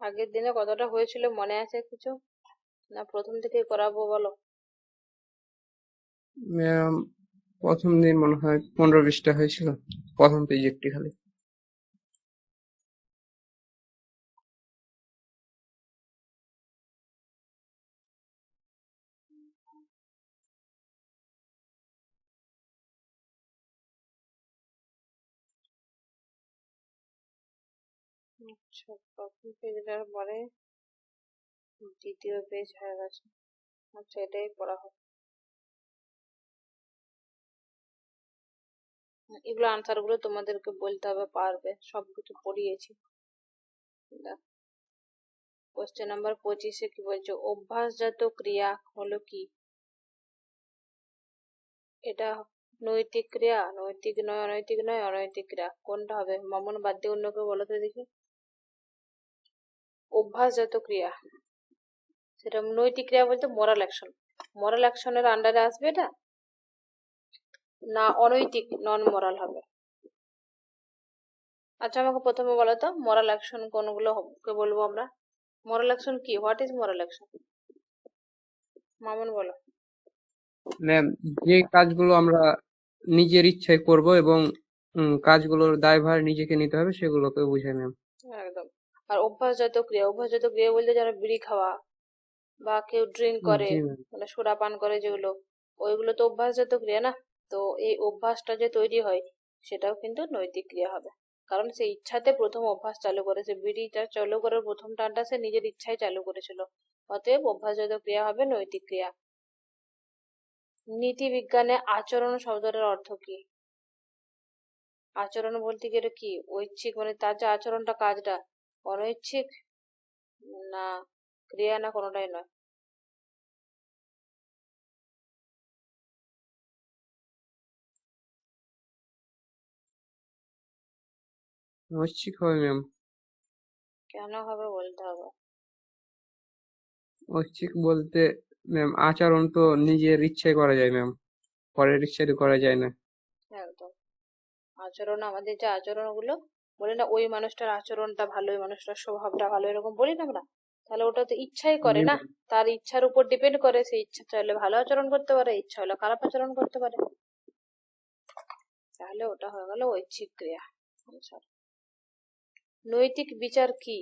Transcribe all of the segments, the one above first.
আগের দিনে কতটা হয়েছিল মনে আছে কিছু, না প্রথম থেকেই করাবো বলো? ম্যাম, প্রথম দিন মনে হয় 15-20টা হয়েছিল, প্রথম পেজ একটি খালি। আচ্ছা, প্রথম পেজটার পরে দ্বিতীয় পেজ হয়ে গেছে। আচ্ছা, এটাই পড়া হবে। এগুলো আনসার গুলো তোমাদেরকে বলতে হবে, পারবে, সবকিছু পড়িয়েছি। কোশ্চেন নাম্বার 25-এ কি বলছে, অভ্যাসজাত ক্রিয়া হলো কি? এটা নৈতিক ক্রিয়া, নৈতিক নয়, অনৈতিক নয়, অনৈতিক ক্রিয়া, কোনটা হবে? মামুন বাদ দিয়ে অন্যকে বলো তো দেখি। অভ্যাসজাত ক্রিয়া, সেটা নৈতিক ক্রিয়া বলতে মোরাল অ্যাকশন। মোরাল অ্যাকশনের আন্ডারে আসবে এটা, না অনৈতিক নন মোরাল হবে? আচ্ছা, আমাকে প্রথমে বলো তো মোরাল অ্যাকশন কোনগুলো কে বলবো আমরা? মোরাল অ্যাকশন কি? What is moral action? Mamun বলো। ম্যাম, যে কাজগুলো আমরা নিজের ইচ্ছায় করব এবং কাজগুলোর দায়ভার নিজেকে নিতে হবে সেগুলোকে বুঝায় ম্যাম। একদম। আর অভ্যাসজাত ক্রিয়া, অভ্যাসজাত ক্রিয়া বলতে যারা বিড়ি খাওয়া বা কেউ ড্রিঙ্ক করে, জি ম্যাম। মানে সোডা পান করে যেগুলো, ওইগুলো তো অভ্যাসজাত ক্রিয়া না? তো এই অভ্যাসটা যে তৈরি হয় সেটাও কিন্তু নৈতিক ক্রিয়া হবে, কারণ সে ইচ্ছাতে প্রথম অভ্যাস চালু করেছে। বিড়িটা চালু করার প্রথম টানটা সে নিজের ইচ্ছায় চালু করেছিল, অতএব অভ্যাসজাত ক্রিয়া হবে নৈতিক ক্রিয়া। নীতি বিজ্ঞানে আচরণ শব্দটার অর্থ কি? আচরণ বলতে গেলে কি ঐচ্ছিক, মানে তার যে আচরণটা, কাজটা অনৈচ্ছিক, না ক্রিয়া, না কোনোটাই নয়? ঐচ্ছিক হবে ম্যাম। কেন হবে বলতে হবে। ঐচ্ছিক বলতে ম্যাম, আচরণ তো নিজের ইচ্ছায় করা যায় ম্যাম, পরের ইচ্ছায় তো করা যায় না। একদম। আচরণ, আমাদের যে আচরণ গুলো বলি না, ওই মানুষটার আচরণটা ভালো, ওই মানুষটার স্বভাবটা ভালো, এরকম বলি না আমরা, তাহলে ওটা তো ইচ্ছাই করে জি না? ম্যাম। তার ইচ্ছার উপর ডিপেন্ড করে, সে ইচ্ছা চাইলে ভালো আচরণ করতে পারে, ইচ্ছা হলে খারাপ আচরণ করতে পারে, তাহলে ওটা হয়ে গেল ঐচ্ছিক ক্রিয়া। আচ্ছা, নৈতিক বিচার কি?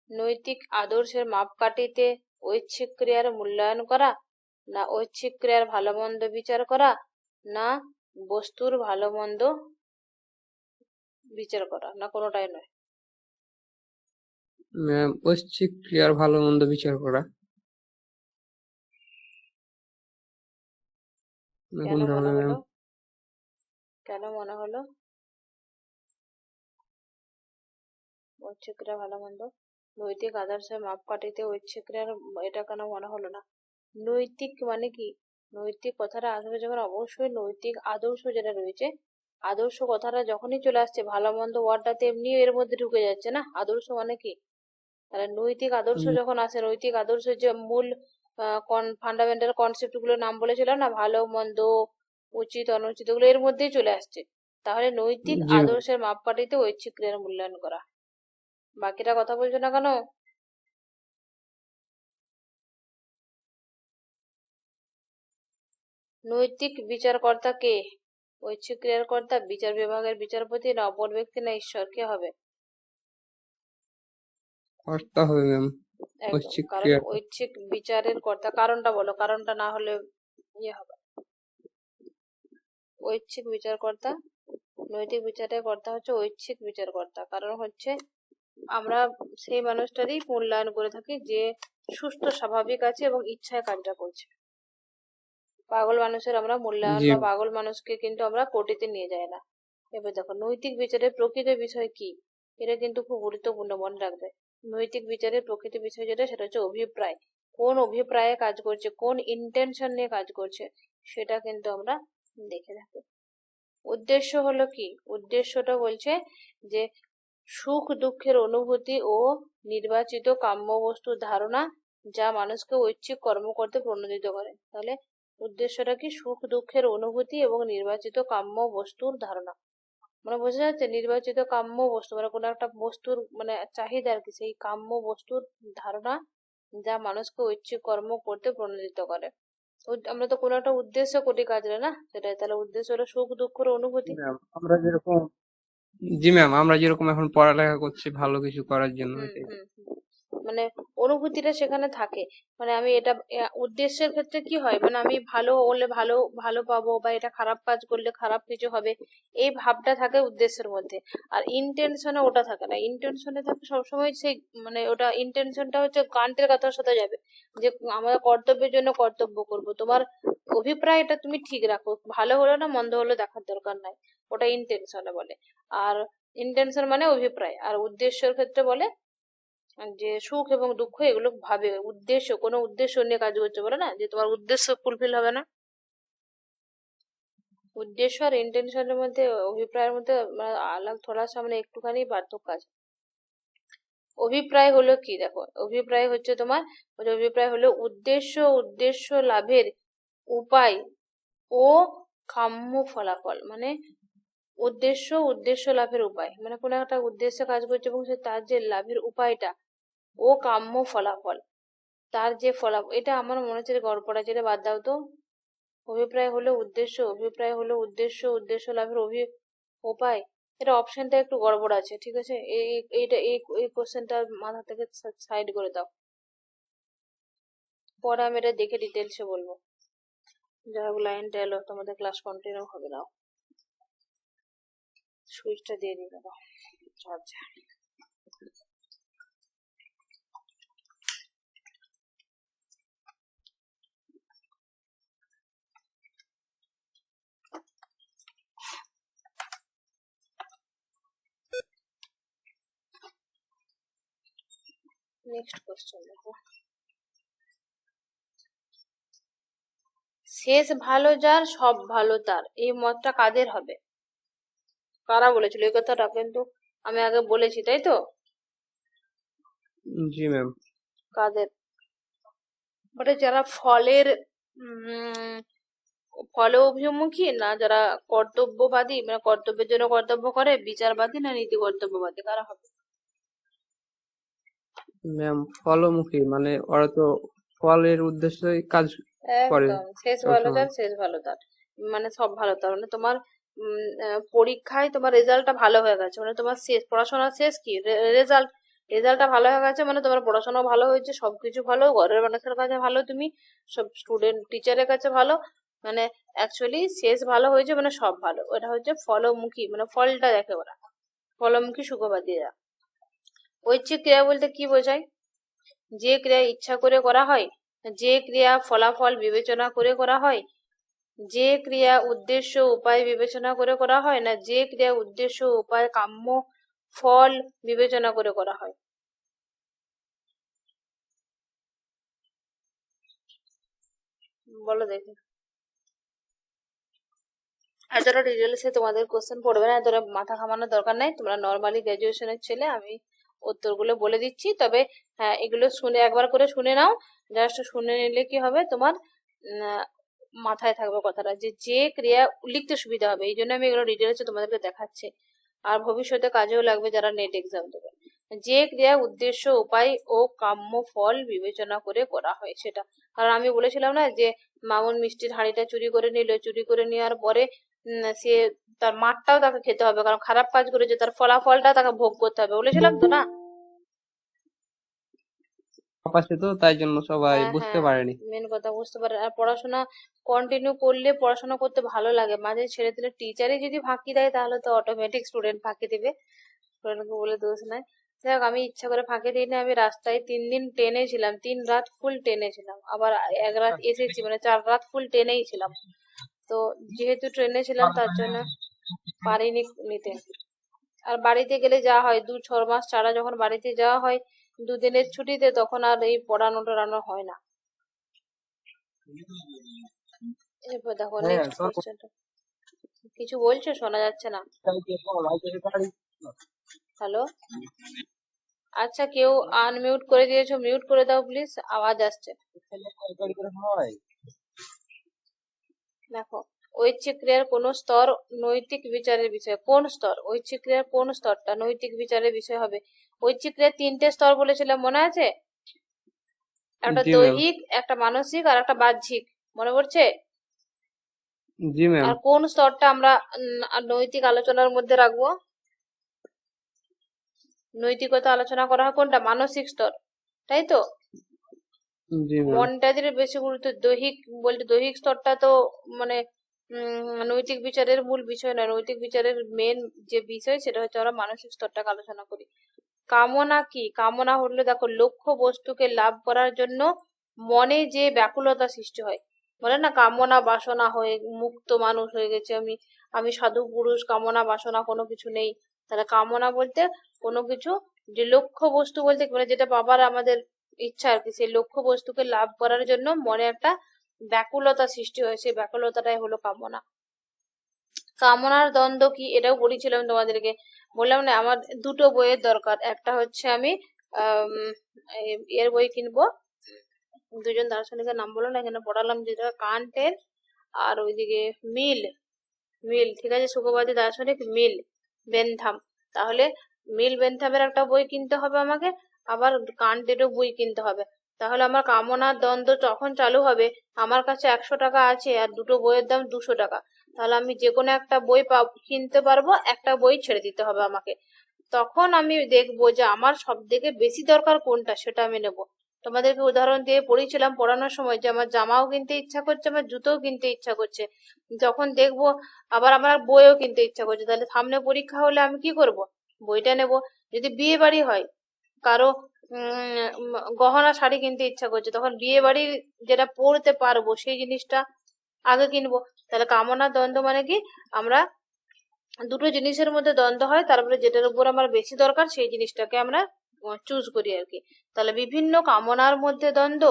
নৈতিক আদর্শের মাপকাঠিতে ঐচ্ছিক ক্রিয়ার মূল্যায়ন করা, না ঐচ্ছিক ক্রিয়ার ভালো মন্দ বিচার করা, না বস্তুর ভালো মন্দ বিচার করা, না কোনোটাই নয়? ম্যাম, ঐচ্ছিক ক্রিয়ার ভালো মন্দ বিচার করা। না, কেন কোনটা মনে হবে ম্যাম? হলো? কেন মনে হলো ঐচ্ছিক ক্রিয়া ভালো মন্দ? নৈতিক আদর্শের মাপকাঠিতে ঐচ্ছিক ক্রিয়ার, এটা কেন মনে হলো না? নৈতিক মানে কি? নৈতিক কথাটা আসবে যখন, অবশ্যই নৈতিক আদর্শ যেটা রয়েছে, আদর্শ কথাটা যখনই চলে আসছে, ভালো মন্দ ওয়ার্ডটা তেমনি এর মধ্যে ঢুকে যাচ্ছে না? আদর্শ মানে কি? তাহলে নৈতিক আদর্শ যখন আসে, নৈতিক আদর্শের যে মূল ফান্ডামেন্টাল কনসেপ্ট গুলোর নাম বলেছিলাম না, ভালো মন্দ, উচিত অনুচিত, ওগুলো এর মধ্যেই চলে আসছে। তাহলে নৈতিক জি ম্যাম। আদর্শের মাপকাঠিতে ঐচ্ছিক ক্রিয়ার মূল্যায়ন করা। বাকিটা কথা বলছো না কেন? নৈতিক বিচারকর্তা কে? ঐচ্ছিক ক্রিয়ার কর্তা বিচার বিভাগের বিচারপতি, না অপর ব্যক্তি, না ঈশ্বর, কে হবে? কর্তা হবে ম্যাম, একদম, ঐচ্ছিক কারণ ক্রিয়ার। ঐচ্ছিক বিচারের কর্তা। কারণটা বলো, কারণটা না হলে ইয়ে হবে। ঐচ্ছিক বিচারকর্তা, নৈতিক বিচারের কর্তা হচ্ছে ঐচ্ছিক বিচারকর্তা, কারণ হচ্ছে আমরা সেই মানুষটারই মূল্যায়ন করে থাকি যে সুস্থ স্বাভাবিক আছে এবং ইচ্ছায় কাজটা করছে। পাগল মানুষের আমরা মূল্যায়ন, জি বা ম্যাম। পাগল মানুষকে কিন্তু আমরা কোর্টেতে নিয়ে যাই না। এবার দেখো নৈতিক বিচারের প্রকৃত বিষয় কি, এটা কিন্তু খুব গুরুত্বপূর্ণ, মনে রাখবে। নৈতিক বিচারের প্রকৃত বিষয় যেটা, সেটা হচ্ছে অভিপ্রায়। কোন অভিপ্রায়ে কাজ করছে, কোন ইন্টেনশন নিয়ে কাজ করছে, সেটা কিন্তু আমরা দেখে থাকি। উদ্দেশ্য হলো কি? উদ্দেশ্যটা বলছে যে সুখ দুঃখের অনুভূতি ও নির্বাচিত কাম্য বস্তুর ধারণা, যা মানুষকে ঐচ্ছিক কর্ম করতে প্রণোদিত করে। তাহলে উদ্দেশ্যটা কি? সুখ দুঃখের অনুভূতি এবং নির্বাচিত কাম্য বস্তুর ধারণা। মানে বোঝা যাচ্ছে নির্বাচিত কাম্য বস্তু মানে কোনো একটা বস্তুর মানে চাহিদা আর কি, সেই কাম্য বস্তুর ধারণা যা মানুষকে ঐচ্ছিক কর্ম করতে প্রণোদিত করে। আমরা তো কোনো একটা উদ্দেশ্য করি কাজে না, সেটাই। তাহলে উদ্দেশ্য হলো সুখ দুঃখের অনুভূতি। ম্যাম আমরা যেরকম জি ম্যাম, আমরা যেরকম এখন পড়ালেখা করছি ভালো কিছু করার জন্য, হুম এটাই। হুম হুম। মানে অনুভূতিটা সেখানে থাকে। মানে আমি এটা উদ্দেশ্যের ক্ষেত্রে কি হয়, মানে আমি ভালো হলে ভালো ভালো পাবো, বা এটা খারাপ কাজ করলে খারাপ কিছু হবে, এই ভাবটা থাকে উদ্দেশ্যের মধ্যে। আর ইন্টেনশনে ওটা থাকে না, ইন্টেনশনে থাকে সবসময় সেই মানে ওটা ইন্টেনশনটা হচ্ছে কান্টের কথার সাথে যাবে, যে আমরা কর্তব্যের জন্য কর্তব্য করব। তোমার অভিপ্রায়টা তুমি ঠিক রাখো, ভালো হলো না মন্দ হলো দেখার দরকার নাই, ওটা ইন্টেনশনে বলে। আর ইন্টেনশন মানে অভিপ্রায়। আর উদ্দেশ্যের ক্ষেত্রে বলে যে সুখ এবং দুঃখ এগুলো ভাবে, উদ্দেশ্য কোনো উদ্দেশ্য নিয়ে কাজ করছে বলে না, যে তোমার উদ্দেশ্য ফুলফিল হবে না। উদ্দেশ্য আর ইন্টেনশনের মধ্যে, অভিপ্রায়ের মধ্যে মানে আলাদা থোড়া সা মানে একটুখানি পার্থক্য আছে। অভিপ্রায় হলো কি, দেখো অভিপ্রায় হচ্ছে তোমার, অভিপ্রায় হলো উদ্দেশ্য, উদ্দেশ্য লাভের উপায় ও কাম্য ফলাফল। মানে উদ্দেশ্য, উদ্দেশ্য লাভের উপায়, মানে কোনো একটা উদ্দেশ্যে কাজ করছে এবং সে তার যে লাভের উপায়টা ও কাম্য ফলাফল, তার যে ফলাফল। এটা আমার মনে হচ্ছে গড়পড়া, যেটা বাদ দাও তো। অভিপ্রায় হলো উদ্দেশ্য, অভিপ্রায় হলো উদ্দেশ্য, উদ্দেশ্য লাভের উপায়। এটা অপশনটা একটু গড়বড় আছে, ঠিক আছে। এইটা এই কোশ্চেনটা মাথা থেকে সাইড করে দাও, পরে আমি এটা দেখে ডিটেলসে বলবো। যাই হোক, লাইনটা এলো, তোমাদের ক্লাস কন্টিনিউ হবে না। সুইচটা দিয়ে দিই দাদা। আচ্ছা, নেক্সট কোশ্চেন দেখো। শেষ ভালো যার সব ভালো তার, এই মতটা কাদের হবে? কারা বলেছিল এই কথাটা? কিন্তু আমি আগে বলেছি, তাই তো? জি ম্যাম। কাদের? মানে যারা উম ফল অভিমুখী, না যারা কর্তব্যবাদী, মানে কর্তব্যের জন্য কর্তব্য করে, বিচারবাদী না নীতি কর্তব্যবাদী, কারা হবে? ম্যাম ফলমুখী, মানে ওরা তো ফলের উদ্দেশ্যে কাজ করে একদম, শেষ ভালো সবসময়। তার, শেষ ভালো তার মানে সব ভালো তার। মানে তোমার পরীক্ষায় তোমার রেজাল্টটা ভালো হয়ে গেছে, মানে তোমার শেষ পড়াশোনা শেষ কি রেজাল্ট, রেজাল্টটা ভালো হয়ে গেছে মানে তোমার পড়াশোনা ভালো হয়েছে, সবকিছু ভালো, ঘরের মানুষের কাছে ভালো, তুমি সব স্টুডেন্ট টিচারের কাছে ভালো। মানে অ্যাকচুয়ালি শেষ ভালো হয়েছে মানে সব ভালো, ওটা হচ্ছে ফলমুখী, মানে ফলটা দেখে ওরা, ফলমুখী সুখবাদীরা। ঐচ্ছিক ক্রিয়া বলতে কি বোঝায়? যে ক্রিয়া ইচ্ছা করে করা হয়, যে ক্রিয়া ফলাফল বিবেচনা করে করা হয়, যে ক্রিয়া উদ্দেশ্য উপায় বিবেচনা করে করা হয়, না যে ক্রিয়া উদ্দেশ্য উপায় কাম্য ফল বিবেচনা করে করা হয়। বলো দেখি। এতটা ডিটেলসে তোমাদের কোশ্চেন পড়বে না, এতটা মাথা ঘামানোর দরকার নাই, তোমরা নর্মালি গ্রাজুয়েশনের ছেলে, আমি উত্তরগুলো বলে দিচ্ছি। তবে হ্যাঁ, এগুলো শুনে একবার করে শুনে নাও, জাস্ট শুনে নিলে কি হবে তোমার মাথায় থাকবে কথাটা, যে যে ক্রিয়া লিখতে সুবিধা হবে, এই জন্য আমি এগুলো ডিটেলসে তোমাদেরকে দেখাচ্ছি, আর ভবিষ্যতে কাজেও লাগবে যারা নেট এক্সাম দেবে। যে ক্রিয়া উদ্দেশ্য উপায় ও কাম্য ফল বিবেচনা করে করা হয় সেটা। কারণ আমি বলেছিলাম না যে মামুন মিষ্টির হাঁড়িটা চুরি করে নিল, চুরি করে নেওয়ার পরে সে তার মারটাও তাকে খেতে হবে, কারণ খারাপ কাজ করেছে, তার ফলাফলটা তাকে ভোগ করতে হবে, বলেছিলাম তো না? আছে তো, তাই জন্য সবাই হ্যাঁ বুঝতে হ্যাঁ, পারেনি। মেন কথা বুঝতে পারে। আর পড়াশোনা কন্টিনিউ করলে পড়াশোনা করতে ভালো লাগে, মাঝে ছেড়ে দিলে টিচারই যদি ফাঁকি দেয় তাহলে তো অটোমেটিক স্টুডেন্ট ফাঁকি দিবে, স্টুডেন্টকে বলে দোষ নাই। যাই হোক, আমি ইচ্ছা করে ফাঁকি দিইনি, আমি রাস্তায় 3 দিন ট্রেনে ছিলাম, 3 রাত ফুল ট্রেনে ছিলাম, আবার 1 রাত এসেছি, মানে 4 রাত ফুল ট্রেনেই ছিলাম। তো যেহেতু ট্রেনে ছিলাম তার জন্য পারিনি নিতে। আর বাড়িতে গেলে যা হয়, 2-6 মাস ছাড়া যখন বাড়িতে যাওয়া হয় 2 দিনের ছুটিতে, তখন আর এই পড়ানো টড়ানো হয় না। এরপর দেখো হ্যাঁ নেক্সট তোর কোশ্চেনটা। কিছু বলছো, শোনা যাচ্ছে না। হ্যালো? আচ্ছা, কেউ আনমিউট করে দিয়েছো, মিউট করে দাও প্লিজ, আওয়াজ আসছে। দেখো, ঐচ্ছিক ক্রিয়ার কোন স্তর নৈতিক বিচারের বিষয়? কোন স্তর? ঐচ্ছিক ক্রিয়ার কোন স্তরটা নৈতিক বিচারের বিষয় হবে? ঐচ্ছিক ক্রিয়ার 3টে স্তর বলেছিলাম, মনে আছে? একটা জি ম্যাম। দৈহিক, একটা মানসিক আর একটা বাহ্যিক, মনে পড়ছে? জি ম্যাম। আর কোন স্তরটা আমরা নৈতিক আলোচনার মধ্যে রাখবো? নৈতিকতা আলোচনা করা হয় কোনটা? মানসিক স্তর, তাই তো? জি ম্যাম। মনটা যদি বেশি গুরুত্ব, দৈহিক বলতে দৈহিক স্তরটা তো মানে নৈতিক বিচারের মূল বিষয় নয়। নৈতিক বিচারের মেন যে বিষয় সেটা হচ্ছে আমরা মানসিক স্তরটাকে আলোচনা করি। কামনা কি? কামনা হলো দেখো লক্ষ্য বস্তুকে লাভ করার জন্য মনে যে ব্যাকুলতা সৃষ্টি হয়, বলে না কামনা বাসনা হয়ে মুক্ত মানুষ হয়ে গেছে আমি, আমি সাধু পুরুষ, কামনা বাসনা কোনো কিছু নেই। তাহলে কামনা বলতে কোনো কিছু, যে লক্ষ্য বস্তু বলতে মানে যেটা পাবার আমাদের ইচ্ছা আর কি, সেই লক্ষ্য বস্তুকে লাভ করার জন্য মনে একটা ব্যাকুলতা সৃষ্টি হয়, সেই ব্যাকুলতাটাই হলো কামনা। কামনার দ্বন্দ্ব কি এটাও বলেছিলাম তোমাদেরকে, বললাম না আমার দুটো বইয়ের দরকার। একটা হচ্ছে আমি এর বই কিনবো, দুজন দার্শনিকের নাম বলো না এখানে পড়ালাম, যেটা কান্টের আর ওইদিকে মিল, মিল ঠিক আছে, সুখবাদী দার্শনিক মিল বেনথাম। তাহলে মিল বেনথামের একটা বই কিনতে হবে আমাকে, আবার কান্টেরও বই কিনতে হবে। তাহলে আমার কামনার দ্বন্দ্ব যখন চালু হবে, আমার কাছে 100 টাকা আছে আর দুটো বইয়ের দাম 200 টাকা, তাহলে আমি যে কোনো একটা বই কিনতে পারবো, একটা বই ছেড়ে দিতে হবে আমাকে। তখন আমি দেখবো যে আমার সব থেকে বেশি দরকার কোনটা, সেটা আমি নেব। তোমাদেরকে উদাহরণ দিয়ে পড়েছিলাম পড়ানোর সময় যে আমার জামাও কিনতে ইচ্ছা করছে, আমার জুতোও কিনতে ইচ্ছা করছে, যখন দেখবো আবার আমার বইও কিনতে ইচ্ছা করছে, তাহলে সামনে পরীক্ষা হলে আমি কি করব? বইটা নেব। যদি বিয়ে বাড়ি হয়, কারো গহনা শাড়ি কিনতে ইচ্ছা করছে, তখন বিয়ে বাড়ির যেটা পরতে পারবো সেই জিনিসটা আগে কিনবো। তাহলে কামনার দ্বন্দ্ব মানে কি, আমরা দুটো জিনিসের মধ্যে দ্বন্দ্ব হয়, তারপরে যেটার উপর আমার বেশি দরকার সেই জিনিসটাকে আমরা চুজ করি আর কি। তাহলে বিভিন্ন কামনার মধ্যে দ্বন্দ্ব,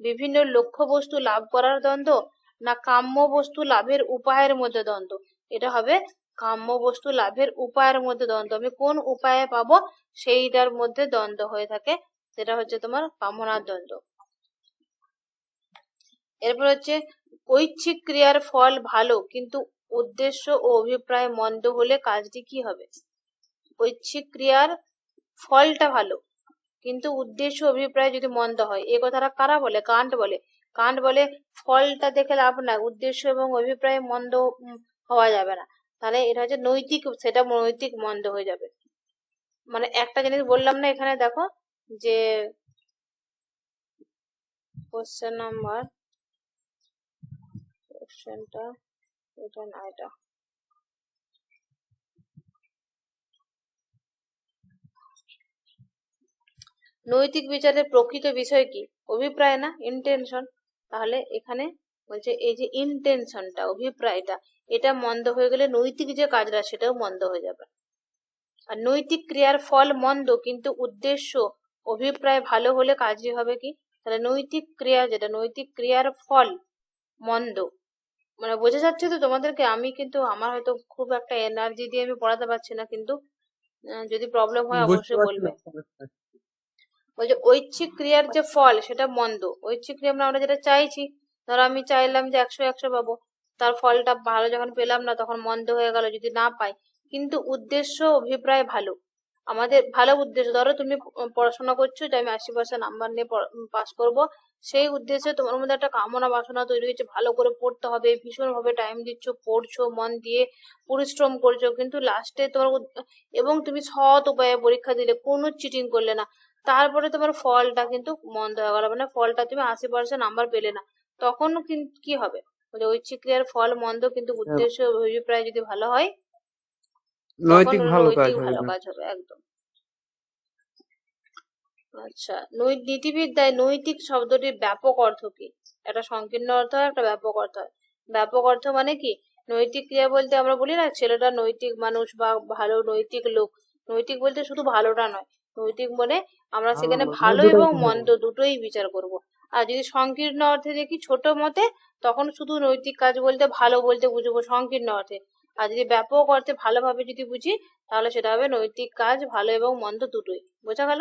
বিভিন্ন লক্ষ্য বস্তু লাভ করার দ্বন্দ্ব, না কাম্য বস্তু লাভের উপায়ের মধ্যে দ্বন্দ্ব? এটা হবে কাম্য বস্তু লাভের উপায়ের মধ্যে দ্বন্দ্ব, আমি কোন উপায়ে পাবো সেইটার মধ্যে দ্বন্দ্ব হয়ে থাকে, সেটা হচ্ছে তোমার কামনার দ্বন্দ্ব। এরপর হচ্ছে ঐচ্ছিক ক্রিয়ার ফল ভালো কিন্তু উদ্দেশ্য ও অভিপ্রায় মন্দ হলে কাজটি কি হবে? ঐচ্ছিক ক্রিয়ার ফলটা ভালো কিন্তু উদ্দেশ্য অভিপ্রায় যদি মন্দ হয়, এ কথাটা কারা বলে? কান্ট বলে। কান্ট বলে ফলটা দেখে লাভ নাই, উদ্দেশ্য এবং অভিপ্রায় মন্দ হওয়া যাবে না। তাহলে এটা হচ্ছে নৈতিক, সেটা নৈতিক মন্দ হয়ে যাবে। মানে একটা জিনিস বললাম না এখানে দেখো, যে কোশ্চেন নাম্বার, কোশ্চেনটা এটা না, এটা নৈতিক বিচারের প্রকৃত বিষয় কি? অভিপ্রায় না ইন্টেনশন। তাহলে এখানে বলছে এই যে ইন্টেনশনটা, অভিপ্রায়টা, এটা মন্দ হয়ে গেলে নৈতিক যে কাজটা সেটাও মন্দ হয়ে যাবে। আর নৈতিক ক্রিয়ার ফল মন্দ কিন্তু উদ্দেশ্য অভিপ্রায় ভালো হলে কাজই হবে কি? তাহলে নৈতিক ক্রিয়া যেটা, নৈতিক ক্রিয়ার ফল মন্দ, মানে বোঝা যাচ্ছে তো তোমাদেরকে? আমি কিন্তু আমার হয়তো খুব একটা এনার্জি দিয়ে আমি পড়াতে পারছি না, কিন্তু যদি প্রবলেম হয় বুঝতে অবশ্যই পারছি বলবে। না সমস্যা। বলছে ঐচ্ছিক ক্রিয়ার যে ফল সেটা মন্দ। ঐচ্ছিক ক্রিয়া আমরা যেটা চাইছি, ধরো আমি চাইলাম যে 100 পাবো, তার ফলটা ভালো যখন পেলাম না তখন মন্দ হয়ে গেল যদি না পাই। কিন্তু উদ্দেশ্য অভিপ্রায় ভালো, আমাদের ভালো উদ্দেশ্য, ধরো তুমি পড়াশোনা করছো যে আমি 80% নাম্বার নিয়ে পাস করব, সেই উদ্দেশ্যে তোমার মধ্যে একটা কামনা বাসনা তৈরি হয়েছে, ভালো করে পড়তে হবে, ভীষণ ভাবে টাইম দিচ্ছ, পড়ছো মন দিয়ে, পরিশ্রম করছো, কিন্তু লাস্টে তোমার এবং তুমি সৎ উপায়ে পরীক্ষা দিলে, কোনো চিটিং করলে না, তারপরে তোমার ফলটা কিন্তু মন্দ হয়ে গেল, মানে ফলটা তুমি 80% নাম্বার পেলে না, তখন কিন্তু কি হবে? বলে ঐচ্ছিক ক্রিয়ার ফল মন্দ কিন্তু উদ্দেশ্য অভিপ্রায় যদি ভালো হয়, তখন নৈতিক ভালো কাজ নৈতিক হবে ভালো না। কাজ হবে একদম। আচ্ছা, নীতিবিদ্যায় নৈতিক শব্দটির ব্যাপক অর্থ কি? একটা সংকীর্ণ অর্থ হয়, একটা ব্যাপক অর্থ হয়। ব্যাপক অর্থ মানে কি, নৈতিক ক্রিয়া বলতে আমরা বলি না ছেলেটা নৈতিক মানুষ বা ভালো নৈতিক লোক, নৈতিক বলতে শুধু ভালোটা নয়, নৈতিক মানে আমরা ভালো সেখানে মন্দ ভালো দুটোই এবং থাকবে। মন্দ দুটোই বিচার করব। আর যদি সংকীর্ণ অর্থে দেখি ছোট মতে, তখন শুধু নৈতিক কাজ বলতে ভালো বলতে বুঝবো সংকীর্ণ অর্থে। আর যদি ব্যাপক অর্থে ভালোভাবে যদি বুঝি, তাহলে সেটা হবে নৈতিক কাজ ভালো এবং মন্দ দুটোই। বোঝা গেল?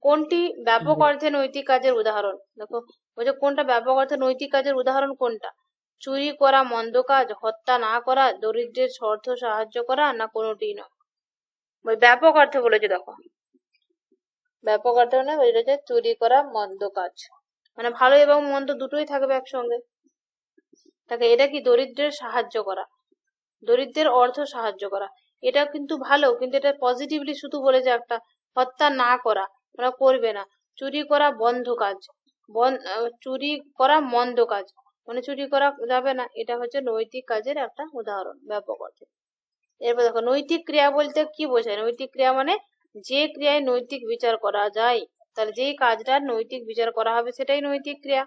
কোনটি ব্যাপক জি। অর্থে নৈতিক কাজের উদাহরণ? দেখো, বলছে কোনটা ব্যাপক অর্থে নৈতিক কাজের উদাহরণ কোনটা? চুরি করা মন্দ কাজ, হত্যা না করা, দরিদ্রের অর্থ সাহায্য করা, না কোনোটি নয়। ওই ব্যাপক অর্থে বলেছে, দেখো ব্যাপক অর্থে মানে বলেছে চুরি করা মন্দ কাজ, মানে ভালো এবং মন্দ দুটোই থাকবে একসঙ্গে। তাকে এটা কি দরিদ্রের সাহায্য করা, দরিদ্রের অর্থ সাহায্য করা, এটা কিন্তু ভালো, কিন্তু এটা পজিটিভলি শুধু বলেছে একটা, হত্যা না করা ওরা করবে না, চুরি করা বন্ধ কাজ, চুরি করা মন্দ কাজ, মানে চুরি করা যাবে না, এটা হচ্ছে নৈতিক কাজের একটা উদাহরণ ব্যাপক অর্থে। এরপর দেখো নৈতিক ক্রিয়া বলতে কি বোঝায়। নৈতিক ক্রিয়া মানে যে ক্রিয়ায় নৈতিক বিচার করা যায়, তাহলে যেই কাজটা নৈতিক বিচার করা হবে সেটাই নৈতিক ক্রিয়া।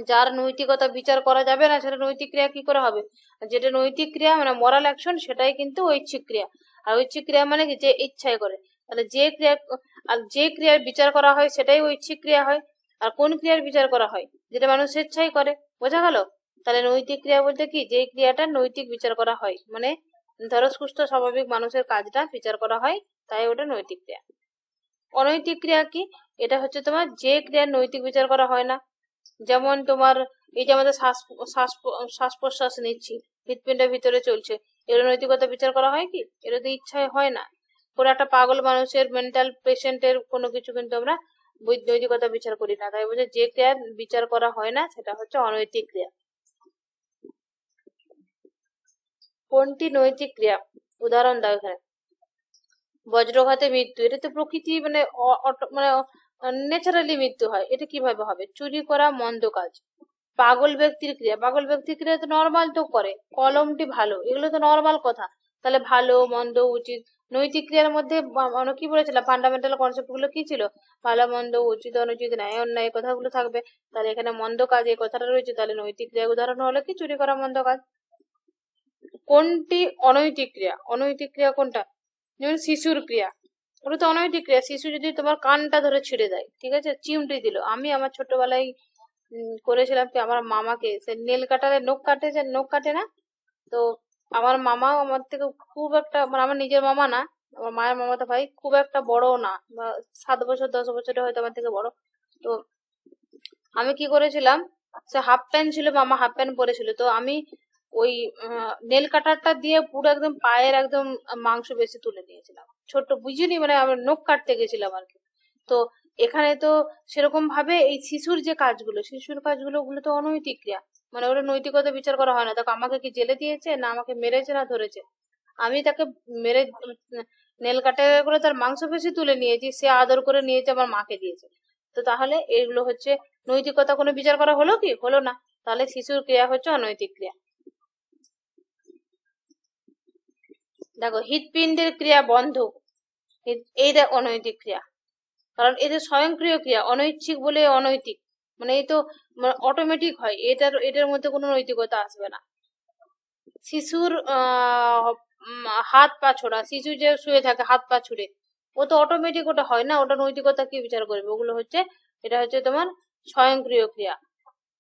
যার নৈতিকতা বিচার করা যাবে না সেটা নৈতিক ক্রিয়া কি করে হবে। যেটা নৈতিক ক্রিয়া মানে মরাল অ্যাকশন, সেটাই কিন্তু ঐচ্ছিক ক্রিয়া। আর ঐচ্ছিক ক্রিয়া মানে কি, যে ইচ্ছায় করে। তাহলে যে ক্রিয়া, আর যে ক্রিয়ার বিচার করা হয় সেটাই ঐচ্ছিক ক্রিয়া হয়। আর কোন ক্রিয়ার বিচার করা হয়, যেটা মানুষ স্বেচ্ছায় করে। বোঝা গেল? তাহলে নৈতিক ক্রিয়া বলতে কি, যে ক্রিয়াটা নৈতিক বিচার করা হয়, মানে ধরো সুস্থ স্বাভাবিক মানুষের কাজটা বিচার করা হয়, তাই ওটা নৈতিক ক্রিয়া। অনৈতিক ক্রিয়া কি, এটা হচ্ছে তোমার যে ক্রিয়ার নৈতিক বিচার করা হয় না। যেমন তোমার এই যে আমাদের শ্বাস শ্বাস শ্বাস প্রশ্বাস নিচ্ছি, হৃৎপিণ্ডের ভিতরে চলছে, এর নৈতিকতা বিচার করা হয় কি? এটা তো ইচ্ছায় হয় না। কোনো একটা পাগল মানুষের, মেন্টাল পেশেন্টের কোনো কিছু কিন্তু আমরা নৈতিকতা বিচার করি না। তাই বলছে যে ক্রিয়া বিচার করা হয় না সেটা হচ্ছে অনৈতিক ক্রিয়া। কোনটি নৈতিক ক্রিয়া, উদাহরণ দাও এখানে। বজ্রঘাতে মৃত্যু, এটা তো প্রকৃতি মানে মানে ন্যাচারালি মৃত্যু হয়, এটা কিভাবে হবে? চুরি করা মন্দ কাজ। পাগল ব্যক্তির ক্রিয়া, পাগল ব্যক্তির ক্রিয়া তো নর্মাল তো করে, কলমটি ভালো, এগুলো তো নর্মাল কথা। তাহলে ভালো মন্দ উচিত, নৈতিক ক্রিয়ার মধ্যে আমরা কি বলেছিলাম, ফান্ডামেন্টাল কনসেপ্ট গুলো কি ছিল? ভালো মন্দ, উচিত অনুচিত, ন্যায় অন্যায়, কথাগুলো থাকবে। তাহলে এখানে মন্দ কাজ এই কথাটা রয়েছে, তাহলে নৈতিক ক্রিয়া উদাহরণ হলো কি, চুরি করা মন্দ কাজ। কোনটি অনৈতিক ক্রিয়া, অনৈতিক ক্রিয়া কোনটা? যেমন শিশুর ক্রিয়া, ওটা তো অনৈতিক ক্রিয়া। শিশু যদি তোমার কানটা ধরে ছিঁড়ে দেয়, ঠিক আছে, চিমটি দিল, আমি আমার ছোটবেলায় করেছিলাম কি, আমার মামাকে সে নেল কাটারে নখ কাটে, যে নখ কাটে না, তো আমার মামাও আমার থেকে খুব একটা, মানে আমার নিজের মামা না, আমার মায়ের মামাতো ভাই, খুব একটা বড় না, 7 বছর 10 বছরের হয়তো আমার থেকে বড়। তো আমি কি করেছিলাম, সে হাফ প্যান্ট ছিল, মামা হাফ প্যান্ট পরেছিল, তো আমি ওই নেল কাটারটা দিয়ে পুরো একদম পায়ের একদম মাংস বেশি তুলে নিয়েছিলাম, ছোট্ট বুঝিনি, মানে আমি নখ কাটতে গেছিলাম আর কি। তো এখানে তো সেরকম ভাবে এই শিশুর যে কাজগুলো, শিশুর কাজগুলো ওগুলো তো অনৈতিক ক্রিয়া, মানে ওরা নৈতিকতা বিচার করা হয় না। দেখো আমাকে কি জেলে দিয়েছে, না আমাকে মেরেছে, না ধরেছে, আমি তাকে মেরে নেল কাটার করে তার মাংস পেশি তুলে নিয়েছি, সে আদর করে নিয়েছে, আমার মাকে দিয়েছে। তো তাহলে এগুলো হচ্ছে নৈতিকতা কোনো বিচার করা হলো কি, হলো না। তাহলে শিশুর ক্রিয়া হচ্ছে অনৈতিক ক্রিয়া। দেখো হৃৎপিণ্ডের ক্রিয়া বন্ধ, এইটা অনৈতিক ক্রিয়া, কারণ এটা স্বয়ংক্রিয় ক্রিয়া, অনৈচ্ছিক বলে অনৈতিক, মানে এই তো অটোমেটিক হয়, এটার মধ্যে কোনো নৈতিকতা আসবে না। শিশুর হাত পা ছোড়া, শিশু যে শুয়ে থাকে হাত পা ছুড়ে, ও তো অটোমেটিক, ওটা হয় না, ওটা নৈতিকতা কি বিচার করবে? ওগুলো হচ্ছে, এটা হচ্ছে তোমার স্বয়ংক্রিয় ক্রিয়া,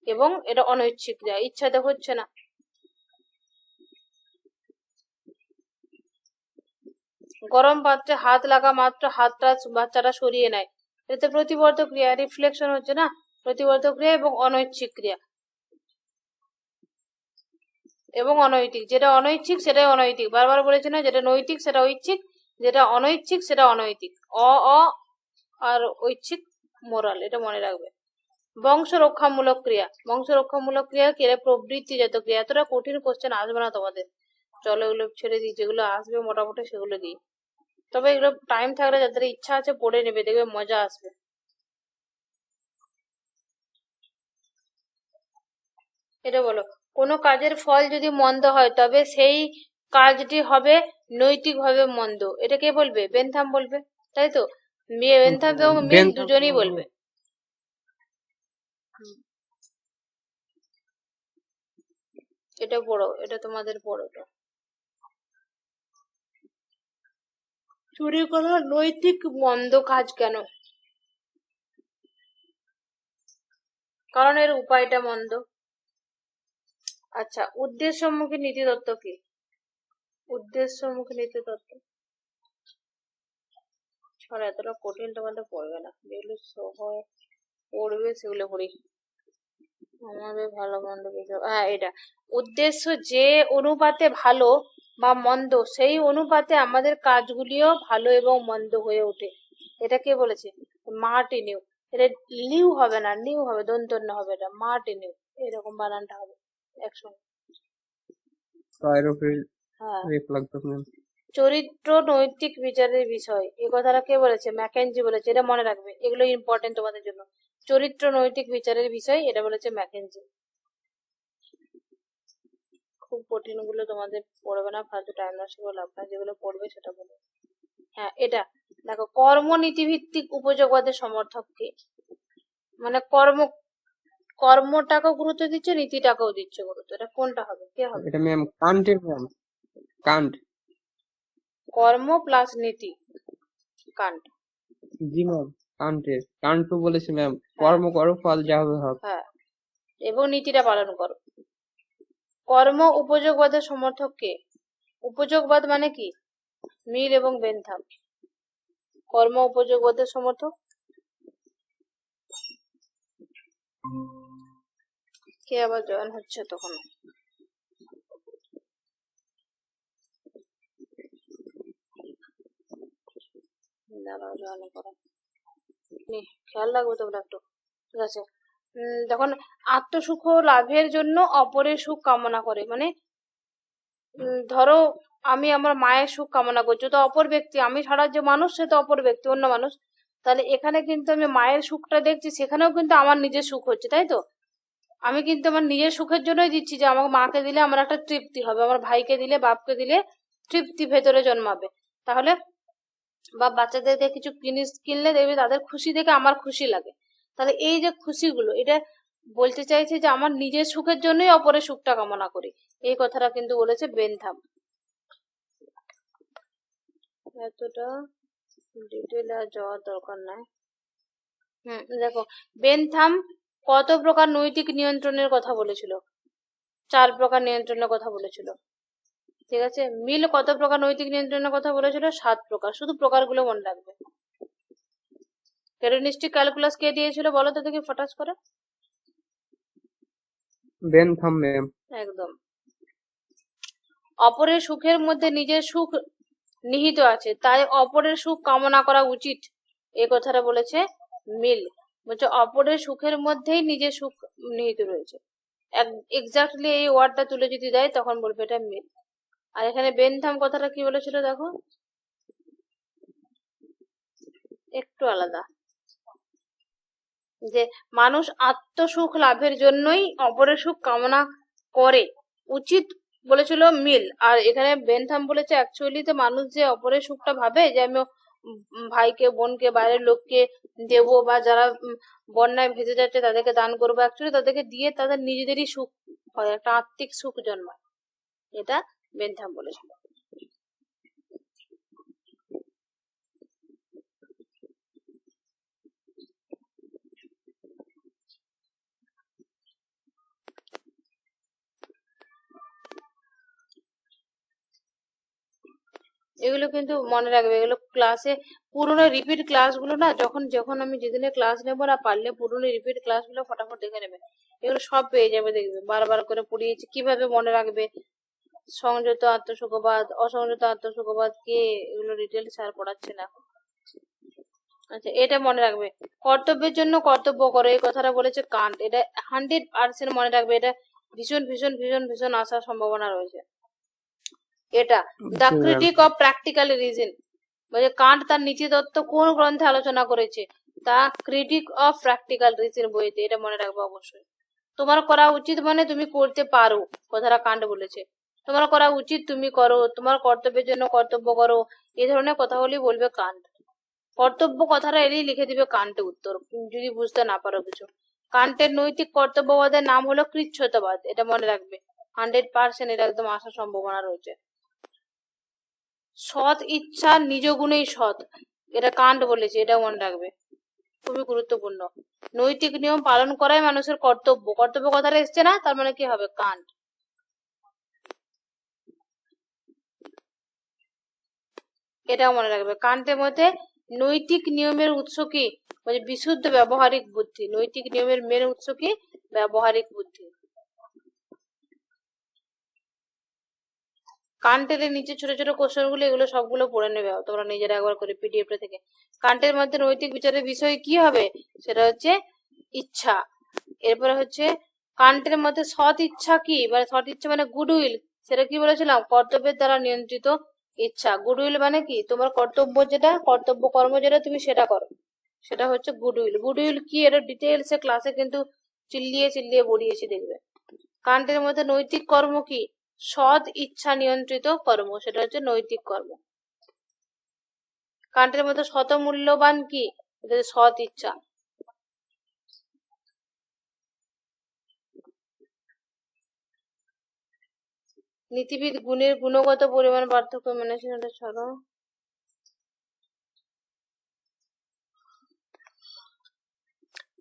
এবং এটা অনৈচ্ছিক ক্রিয়া, ইচ্ছাতে হচ্ছে না। গরম পাত্রে হাত লাগা মাত্র হাতটা বাচ্চাটা সরিয়ে নেয়, এতে প্রতিবর্ধ ক্রিয়া, রিফ্লেকশন হচ্ছে না, প্রতিবর্ধ ক্রিয়া এবং অনৈচ্ছিক ক্রিয়া এবং অনৈতিক। যেটা অনৈচ্ছিক সেটাই অনৈতিক, বারবার বলেছি না, যেটা নৈতিক সেটা ঐচ্ছিক, যেটা অনৈচ্ছিক সেটা অনৈতিক। অ অ আর ঐচ্ছিক মোরাল, এটা মনে রাখবে। বংশ রক্ষামূলক ক্রিয়া, বংশ রক্ষামূলক ক্রিয়া কি, প্রবৃত্তিজাত ক্রিয়া। এতটা কঠিন কোশ্চেন আসবে না তোমাদের, চলো এগুলো ছেড়ে দিই, যেগুলো আসবে মোটামুটি সেগুলো দিই। তবে এগুলো টাইম থাকলে যাদের ইচ্ছা আছে পড়ে নেবে, দেখবে মজা আসবে। এটা বলো, কোনো কাজের ফল যদি মন্দ হয় তবে সেই কাজটি হবে নৈতিকভাবে মন্দ, এটা কে বলবে? বেনথাম বলবে, তাই তো? বেনথাম এবং মিল বেন্থাম দুজনই বলবে। এটা পড়ো, এটা তোমাদের পড়োটা। চুরি করা নৈতিক মন্দ কাজ কেন? কারণ এর উপায়টা মন্দ। আচ্ছা, উদ্দেশ্যমুখী নীতি তত্ত্ব কি? উদ্দেশ্যমুখী নীতি তত্ত্ব, ছড়া এতটা কঠিন তোমাদের পড়বে না, যেগুলো সহজ পড়বে সেগুলো পড়ি। আমাদের ভালো মন্দ বিচার, হ্যাঁ এটা উদ্দেশ্য যে অনুপাতে ভালো বা মন্দ সেই অনুপাতে আমাদের কাজগুলিও ভালো এবং মন্দ হয়ে ওঠে। এটা কে বলেছে? মার্টিনিউ। এটা লিউ হবে না, নিউ হবে, দন্তন্য হবে, এটা মার্টিনিউ। এরকম বানানটা হবে একসঙ্গে। পায়ের উপরে হ্যাঁ, রেপ লাগতো ম্যাম। চরিত্র নৈতিক বিচারের বিষয়, এই কথাটা কে বলেছে? ম্যাকেনজি বলেছে। এটা মনে রাখবে, এগুলো ইম্পর্টেন্ট তোমাদের জন্য। চরিত্র নৈতিক বিচারের বিষয়, এটা বলেছে ম্যাকেনজি। খুব কঠিন গুলো তোমাদের পড়বে না, ফালতু টাইম নষ্ট করে লাভ নাই, যেগুলো পড়বে সেটা বলো। হ্যাঁ এটা দেখো, কর্মনীতি ভিত্তিক উপযোগবাদের সমর্থক কে? মানে কর্মটাকেও গুরুত্ব দিচ্ছে, নীতিটাকেও দিচ্ছে গুরুত্ব, এটা কোনটা হবে, কে হবে? এটা ম্যাম কান্টের ম্যাম, কান্ট। কর্ম প্লাস নীতি, কান্ট। জি ম্যাম, কান্টের। কান্ট তো বলেছে ম্যাম, হ্যাঁ কর্ম করো ফল যা হবে হবে। হ্যাঁ, এবং নীতিটা পালন করো। কর্ম উপযোগবাদের সমর্থক কে? উপযোগবাদ মানে কি? মিল এবং বেনথাম। কর্ম উপযোগবাদের সমর্থক কে? আবার জয়েন হচ্ছে তখন, দাঁড়াও জয়েন করো, খেয়াল রাখবে তোমরা একটু, ঠিক আছে? যখন আত্মসুখ লাভের জন্য অপরের সুখ কামনা করে, মানে ধরো আমি আমার মায়ের সুখ কামনা করছি, তো অপর ব্যক্তি, আমি ছাড়া যে মানুষ সে তো অপর ব্যক্তি, অন্য মানুষ। তাহলে এখানে কিন্তু আমি মায়ের সুখটা দেখছি, সেখানেও কিন্তু আমার নিজের সুখ হচ্ছে, তাই তো? আমি কিন্তু আমার নিজের সুখের জন্যই দিচ্ছি, যে আমার মাকে দিলে আমার একটা তৃপ্তি হবে, আমার ভাইকে দিলে, বাপকে দিলে তৃপ্তি ভেতরে জন্মাবে। তাহলে বা বাচ্চাদেরকে কিছু জিনিস কিনলে দেখবে তাদের খুশি দেখে আমার খুশি লাগে। তাহলে এই যে খুশিগুলো, এটা বলতে চাইছে যে আমার নিজের সুখের জন্যই অপরের সুখটা কামনা করি। এই কথাটা কিন্তু বলেছে বেনথাম। এতটা ডিটেল আর যাওয়ার দরকার নাই। দেখো, বেনথাম কত প্রকার নৈতিক নিয়ন্ত্রণের কথা বলেছিল? 4 প্রকার নিয়ন্ত্রণের কথা বলেছিল, ঠিক আছে? মিল কত প্রকার নৈতিক নিয়ন্ত্রণের কথা বলেছিল? 7 প্রকার। শুধু প্রকারগুলো মনে রাখবে। হেডোনিস্টিক ক্যালকুলাস কে দিয়েছিল বলো তো দেখি ফটাস করে? Bentham ma'am. একদম। অপরের সুখের মধ্যে নিজের সুখ নিহিত আছে, তাই অপরের সুখ কামনা করা উচিত, এই কথাটা বলেছে মিল। বলছে অপরের সুখের মধ্যেই নিজের সুখ নিহিত রয়েছে। এক্স্যাক্টলি এই ওয়ার্ডটা তুলে যদি দেয় তখন বলবে এটা মিল। আর এখানে বেনথাম কথাটা কি বলেছিল দেখো, একটু আলাদা, যে মানুষ আত্মসুখ লাভের জন্যই অপরের সুখ কামনা করে উচিত বলেছিল মিল। আর এখানে বেনথাম বলেছে অ্যাকচুয়ালি তো মানুষ যে অপরের সুখটা ভাবে, যে আমি ভাইকে, বোনকে, বাইরের লোককে দেবো, বা যারা বন্যায় ভেসে যাচ্ছে তাদেরকে দান করবো, অ্যাকচুয়ালি তাদেরকে দিয়ে তাদের নিজেদেরই সুখ হয়, একটা আত্মিক সুখ জন্মায়। এটা বেনথাম বলেছিল। এগুলো কিন্তু মনে রাখবে, এগুলো ক্লাসে পুরোনো রিপিট ক্লাসগুলো না, যখন যখন আমি যেদিনে ক্লাস নেবো না, পারলে পুরোনো রিপিট ক্লাসগুলো ফটাফট দেখে নেবে। এগুলো সব পেয়ে যাবে, দেখবে বারবার করে পড়িয়েছি, কিভাবে মনে রাখবে। সংযত আত্মসুখবাদ, অসংযত আত্মসুখবাদ কে, এগুলো ডিটেলস আর পড়াচ্ছে না। আচ্ছা, এটা মনে রাখবে, কর্তব্যের জন্য কর্তব্য করো, এই কথাটা বলেছে কান্ট। এটা 100% মনে রাখবে, এটা ভীষণ ভীষণ ভীষণ ভীষণ আসার সম্ভাবনা রয়েছে। এটা the critic of practical reason, বলছে কান্ট তার নীতি তত্ত্ব কোন গ্রন্থে আলোচনা করেছে? The critic of practical reason বইতে, এটা মনে রাখবে অবশ্যই। তোমার করা উচিত মানে তুমি করতে পারো, কথাটা কান্ট বলেছে। তোমার করা উচিত তুমি করো, তোমার কর্তব্যের জন্য কর্তব্য করো, এই ধরনের কথাগুলি বলবে কান্ট। কর্তব্য কথাটা এলেই লিখে দিবে কান্টে উত্তর, যদি বুঝতে না পারো কিছু। কান্টের নৈতিক কর্তব্যবাদের নাম হলো কৃচ্ছ্রতাবাদ, এটা মনে রাখবে। 100% এটা একদম আসার সম্ভাবনা রয়েছে। সৎ ইচ্ছা নিজ গুণেই সৎ, এটা কান্ট বলেছে, এটা মনে রাখবে, খুবই গুরুত্বপূর্ণ। নৈতিক নিয়ম পালন করাই মানুষের কর্তব্য, কর্তব্য কথাটা এসছে না, তার মানে কি হবে? কান্ট। এটাও মনে রাখবে, কান্টের মধ্যে নৈতিক নিয়মের উৎস কি? বলছে বিশুদ্ধ ব্যবহারিক বুদ্ধি। নৈতিক নিয়মের মেন উৎস কি? ব্যবহারিক বুদ্ধি। কান্টের নিচে ছোট ছোট কোশ্চেন গুলো, এগুলো সবগুলো পড়ে নেবে তোমরা নিজেরা একবার করে পিডিএফ থেকে। কান্টের মধ্যে নৈতিক বিচারের বিষয় কি হবে, সেটা হচ্ছে ইচ্ছা। এরপরে হচ্ছে কান্টের মধ্যে সৎ ইচ্ছা কি, মানে সৎ ইচ্ছা মানে গুডউইল, সেটা কি বলেছিলাম, কর্তব্যের দ্বারা নিয়ন্ত্রিত ইচ্ছা। গুডউইল মানে কি, তোমার কর্তব্য যেটা, কর্তব্য কর্ম যেটা তুমি সেটা করো, সেটা হচ্ছে গুডউইল। গুডউইল কি, এটা ডিটেলসে ক্লাসে কিন্তু চিল্লিয়ে চিল্লিয়ে পড়িয়েছি, দেখবে। কান্টের মধ্যে নৈতিক কর্ম কি, সৎ ইচ্ছা নিয়ন্ত্রিত কর্ম, সেটা হচ্ছে নৈতিক কর্ম। কান্টের মধ্যে শত মূল্যবান কি, এটা সৎ ইচ্ছা। নীতিবিদ গুণের গুণগত পরিমাণ পার্থক্য মানে সেটা ছাড়ো।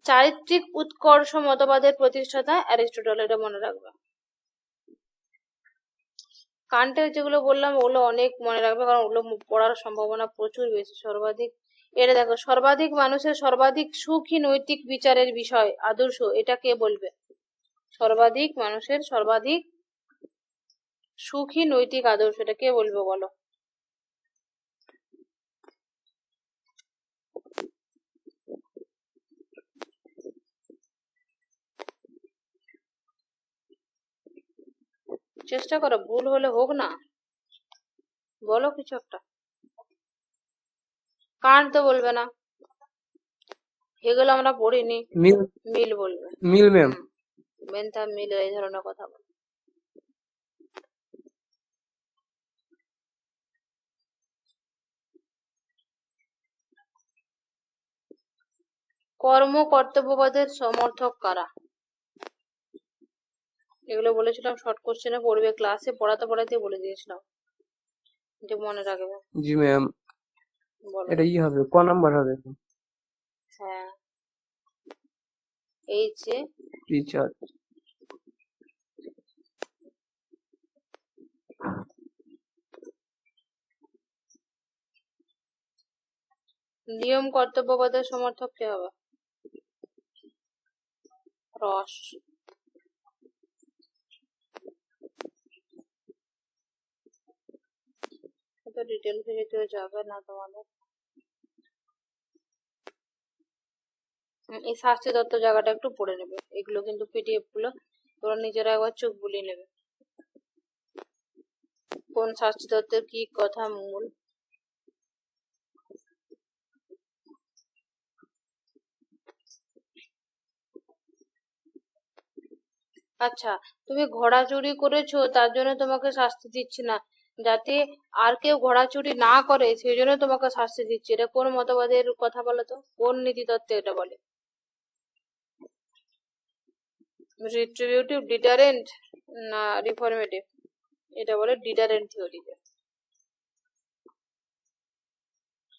চারিত্রিক উৎকর্ষ মতবাদের প্রতিষ্ঠাতা অ্যারিস্টটল, এটা মনে রাখবে। কান্টের যেগুলো বললাম ওগুলো অনেক মনে রাখবে, কারণ ওগুলো পড়ার সম্ভাবনা প্রচুর বেশি। সর্বাধিক, এটা দেখো, সর্বাধিক মানুষের সর্বাধিক সুখী নৈতিক বিচারের বিষয় আদর্শ, এটা কে বলবে? সর্বাধিক মানুষের সর্বাধিক সুখী নৈতিক আদর্শ, এটা কে বলবে বলো? চেষ্টা করো, ভুল হলে হোক না, বলো কিছু একটা। কান্ট তো বলবে না, এগুলো আমরা পড়িনি। মিল মিল বলবে। মিল ম্যাম। বেন্থাম মিল এই ধরনের কথা বলে। কর্ম কর্তব্যবাদের সমর্থক কারা, এগুলো বলেছিলাম শর্ট কোশ্চেনে পড়বে, ক্লাসে পড়াতে পড়াতে বলে দিয়েছিলাম, যে মনে রাখবে। জি ম্যাম, বলো। এটা হবে, ক নাম্বার হবে? হ্যাঁ, এই যে টিচার। নিয়ম কর্তব্যবাদের সমর্থক কে হবে? রস। এত ডিটেলসে যেতে যাবে না তোমাদের। এই শাস্তি তত্ত্ব জায়গাটা একটু পড়ে নেবে, এগুলো কিন্তু পিডিএফ গুলো তোমরা নিজেরা একবার চোখ বুলিয়ে নেবে, কোন শাস্তি তত্ত্বের কি কথা মূল। আচ্ছা, তুমি ঘোড়া চুরি করেছো তার জন্য তোমাকে শাস্তি দিচ্ছি না, যাতে আর কেউ ঘোড়া চুরি না করে সেই জন্য তোমাকে শাস্তি দিচ্ছি, এটা কোন মতবাদের কথা বলো তো, কোন নীতি তত্ত্বে এটা বলে? রিট্রিবিউটিভ, ডিটারেন্ট, না রিফর্মেটিভ? এটা বলে ডিটারেন্ট থিওরিতে।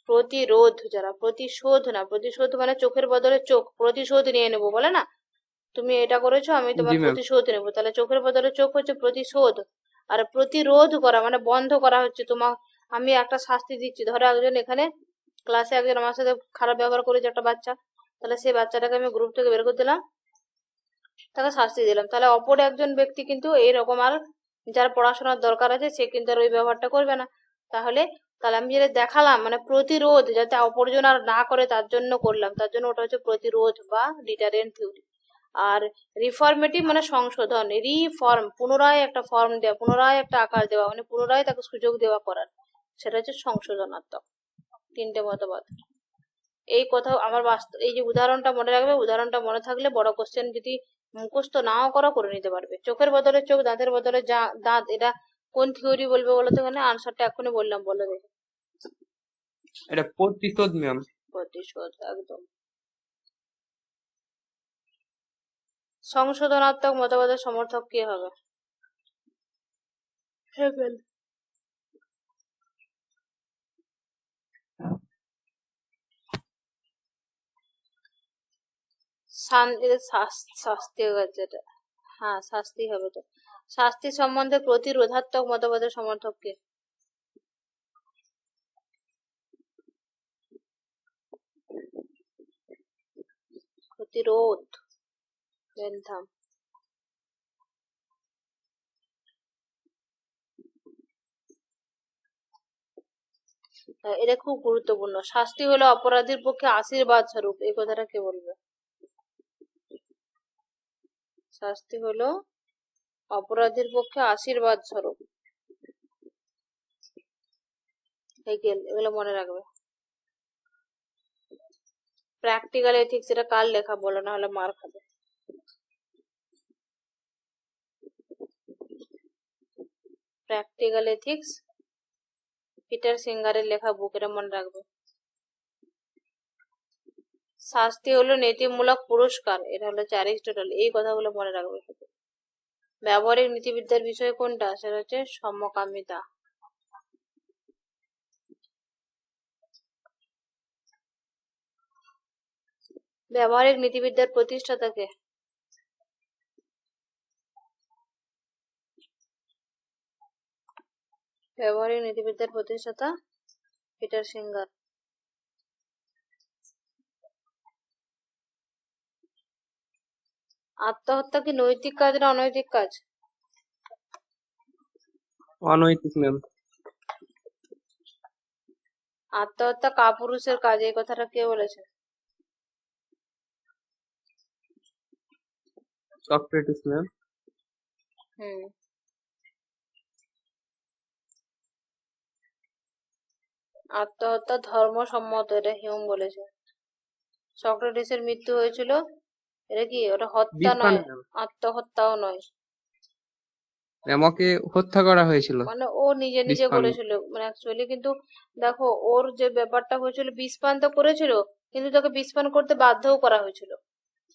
প্রতিরোধ, যারা প্রতিশোধ না, প্রতিশোধ মানে চোখের বদলে চোখ, প্রতিশোধ নিয়ে নেবো বলে না, তুমি এটা করেছো আমি তোমার জি ম্যাম। প্রতিশোধ নেবো, তাহলে চোখের বদলে চোখ হচ্ছে প্রতিশোধ। আর প্রতিরোধ করা মানে বন্ধ করা হচ্ছে, তোমার আমি একটা শাস্তি দিচ্ছি। ধরো একজন এখানে ক্লাসে একজন আমার সাথে খারাপ ব্যবহার করেছে একটা বাচ্চা, তাহলে সেই বাচ্চাটাকে আমি গ্রুপ থেকে বের করে দিলাম, তাকে শাস্তি দিলাম, তাহলে অপর একজন ব্যক্তি কিন্তু এইরকম আর যার পড়াশোনার দরকার আছে সে কিন্তু আর ওই ব্যবহারটা করবে না। তাহলে তাহলে আমি যেটা দেখালাম মানে প্রতিরোধ, যাতে অপরজন আর না করে তার জন্য করলাম, তার জন্য ওটা হচ্ছে প্রতিরোধ বা ডিটারেন্ট থিওরি। আর রিফর্মেটিভ মানে সংশোধন, রিফর্ম পুনরায় একটা ফর্ম দেওয়া, পুনরায় একটা আকার দেওয়া, মানে পুনরায় তাকে সুযোগ দেওয়া করার, সেটা হচ্ছে সংশোধনাত্মক। তিনটে মতবাদ। এই কথা আমার বাস্তব, এই যে উদাহরণটা মনে রাখবে, উদাহরণটা মনে থাকলে বড় কোশ্চেন যদি মুখস্থ নাও করো করে নিতে পারবে। চোখের বদলে চোখ, দাঁতের বদলে দাঁত, এটা কোন থিওরি বলবে বলো তো? এখানে আনসারটা এখনই বললাম, বলে দেখো। এটা প্রতিশোধ ম্যাম। প্রতিশোধ, একদম। সংশোধনাত্মক মতবাদের সমর্থক কে হবে? হেগেল। শাস্তি হয়ে গেছে এটা, হ্যাঁ শাস্তি হবে তো। শাস্তি সম্বন্ধে প্রতিরোধাত্মক মতবাদের সমর্থক কে? প্রতিরোধ। বেনথাম। এটা খুব গুরুত্বপূর্ণ। শাস্তি হলো অপরাধীর পক্ষে আশীর্বাদ স্বরূপ, এই কথাটা কে বলবে? শাস্তি হলো অপরাধীর পক্ষে আশীর্বাদ স্বরূপ। হেগেল। এগুলো মনে রাখবে। প্র্যাকটিক্যাল এথিক্স, এটা কার লেখা বলো, না হলে মার খাবে। প্র্যাকটিক্যাল এথিক্স পিটার সিঙ্গারের লেখা বুক, এটা মনে রাখবে। শাস্তি হলো নীতিমূলক পুরস্কার, এটা হলো অ্যারিস্টটল। এই কথাগুলো মনে রাখবে শুধু। ব্যবহারিক নীতিবিদ্যার বিষয় কোনটা? সেটা হচ্ছে সমকামিতা। ব্যবহারিক নীতিবিদ্যার প্রতিষ্ঠাতা কে? ব্যবহারিক নীতিবিদ্যার প্রতিষ্ঠাতা পিটার সিঙ্গার। আত্মহত্যা কি নৈতিক কাজ না অনৈতিক কাজ? অনৈতিক ম্যাম। আত্মহত্যা কাপুরুষের কাজ, এই কথাটা কে বলেছে? Socrates ma'am. হুম। আত্মহত্যা ধর্মসম্মত, এটা হিউম বলেছে। সক্রেটিসের মৃত্যু হয়েছিল, এটা কি ওটা হত্যা নয়, আত্মহত্যাও নয়। ওকে হত্যা করা হয়েছিল, মানে ও নিজে নিজে করেছিল, মানে অ্যাকচুয়ালি। কিন্তু দেখো, ওর যে ব্যাপারটা হয়েছিল, বিষপান তো করেছিল, কিন্তু তাকে বিষপান করতে বাধ্যও করা হয়েছিল।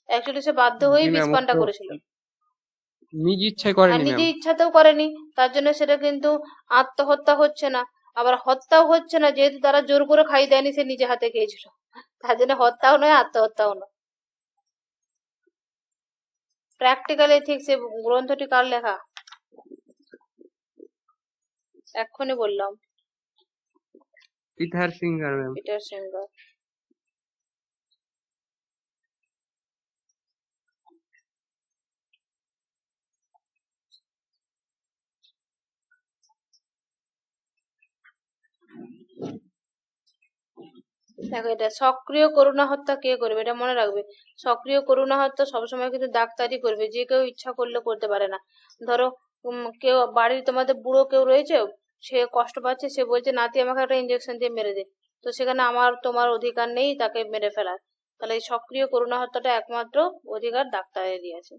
অ্যাকচুয়ালি সে বাধ্য হয়েই বিষপানটা করেছিল, নিজ ইচ্ছায় করেনি নিজে ম্যাম। ইচ্ছাতেও করেনি। তার জন্য সেটা কিন্তু আত্মহত্যা হচ্ছে না, আবার হত্যাও হচ্ছে না, যেহেতু তারা জোর করে খাই দেয়নি, সে নিজে হাতে খেয়েছিল। তার জন্য হত্যাও নয়, আত্মহত্যাও নয়। প্র্যাকটিক্যাল এথিক্স এই গ্রন্থটি কার লেখা? এক্ষুনি বললাম, Peter singer ma'am. Peter singer. দেখো, এটা সক্রিয় করুণা হত্যা কে করবে, এটা মনে রাখবে। সক্রিয় করুণা হত্যা সবসময় কিন্তু ডাক্তারই করবে, যে কেউ ইচ্ছা করলে করতে পারে না। ধরো কেউ বাড়ির, তোমাদের বুড়ো কেউ রয়েছে, সে কষ্ট পাচ্ছে, সে বলছে নাতি আমাকে একটা ইঞ্জেকশন দিয়ে মেরে দে, তো সেখানে আমার তোমার অধিকার নেই তাকে মেরে ফেলার। তাহলে এই সক্রিয় করুণা হত্যাটা একমাত্র অধিকার ডাক্তারেরই আছে।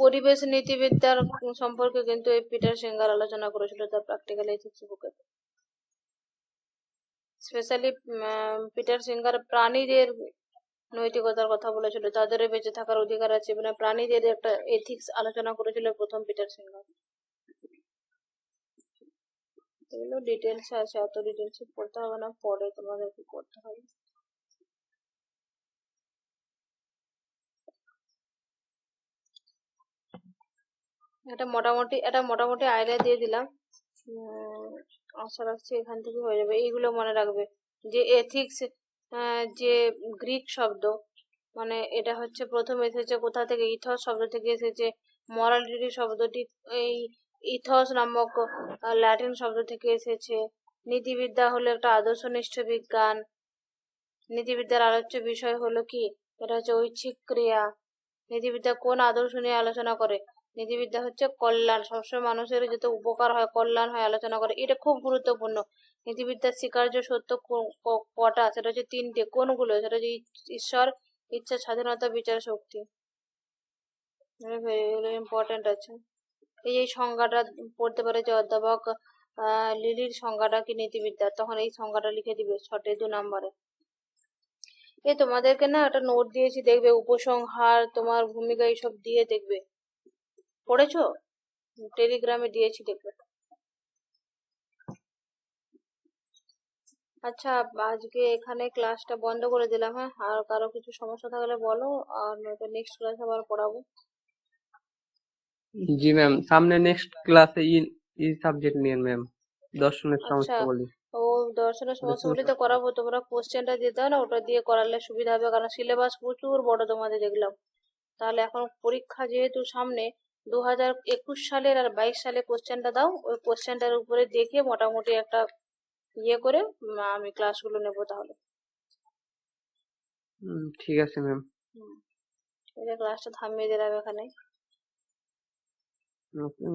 পরিবেশ নীতিবিদ্যার সম্পর্কে কিন্তু এই পিটার সিঙ্গার আলোচনা করেছিল তার প্র্যাকটিক্যাল এথিক্স বুকে। স্পেশালি পিটার সিঙ্গার প্রাণীদের নৈতিকতার কথা বলেছিল, তাদের বেঁচে থাকার অধিকার আছে, মানে প্রাণীদের একটা এথিক্স আলোচনা করেছিল প্রথম পিটার সিঙ্গার। এগুলো ডিটেলস আছে, অত ডিটেলস পড়তে হবে না, পরে তোমাদেরকে পড়তে হবে। এটা মোটামুটি আইডিয়া দিয়ে দিলাম। আশা রাখছি এখান থেকে হয়ে যাবে। এইগুলো মনে রাখবে যে এথিক্স, যে গ্রিক শব্দ, মানে এটা হচ্ছে প্রথম এসেছে কোথা থেকে, ইথস শব্দ থেকে এসেছে। মরালিটি শব্দটি এই ইথস নামক ল্যাটিন শব্দ থেকে এসেছে। নীতিবিদ্যা হলো একটা আদর্শনিষ্ঠ বিজ্ঞান। নীতিবিদ্যার আলোচ্য বিষয় হলো কি, এটা হচ্ছে ঐচ্ছিক ক্রিয়া। নীতিবিদ্যা কোন আদর্শ নিয়ে আলোচনা করে? নীতিবিদ্যা হচ্ছে কল্যাণ, সবসময় মানুষের যাতে উপকার হয়, কল্যাণ হয়, আলোচনা করে। এটা খুব গুরুত্বপূর্ণ। নীতিবিদ্যার স্বীকার্য সত্য কটা? সেটা হচ্ছে তিনটে। কোনগুলো? সেটা হচ্ছে ঈশ্বর, ইচ্ছা, স্বাধীনতা, বিচার শক্তি। এগুলো ইম্পর্টেন্ট আছে। এই সংজ্ঞাটা পড়তে পারে যে অধ্যাপক লিলির সংজ্ঞাটা কি নীতিবিদ্যা, তখন এই সংজ্ঞাটা লিখে দিবে 6টে 2 নম্বরে। তোমাদেরকে না একটা নোট দিয়েছি, দেখবে উপসংহার, তোমার ভূমিকা, এইসব দিয়ে দেখবে। পড়েছো? টেলিগ্রামে দিয়েছি, দেখবে। আচ্ছা, আজকে এখানে ক্লাসটা বন্ধ করে দিলাম, হ্যাঁ? আর কারো কিছু সমস্যা থাকলে বলো, আর নয়তো নেক্সট ক্লাস আবার পড়াবো। জি ম্যাম, সামনে নেক্সট ক্লাসে ই সাবজেক্ট নিয়ে ম্যাম, দর্শনের আচ্ছা, সমস্যাবলী। ও দর্শনের সমস্যা দর্শন বলে তো করাবো, তোমরা কোশ্চেনটা দিতে হয় না, ওটা দিয়ে করালে সুবিধা হবে, কারণ সিলেবাস প্রচুর বড় তোমাদের দেখলাম। তাহলে এখন পরীক্ষা যেহেতু সামনে, 2021 সালের আর 22 সালে কোশ্চেনটা দাও, ওই কোশ্চেনটার উপরে দেখে মোটামুটি একটা ইয়ে করে আমি ক্লাসগুলো নেবো তাহলে। ঠিক আছে ম্যাম। হুম, এই যে ক্লাসটা থামিয়ে দিলাম এখানে। ওকে।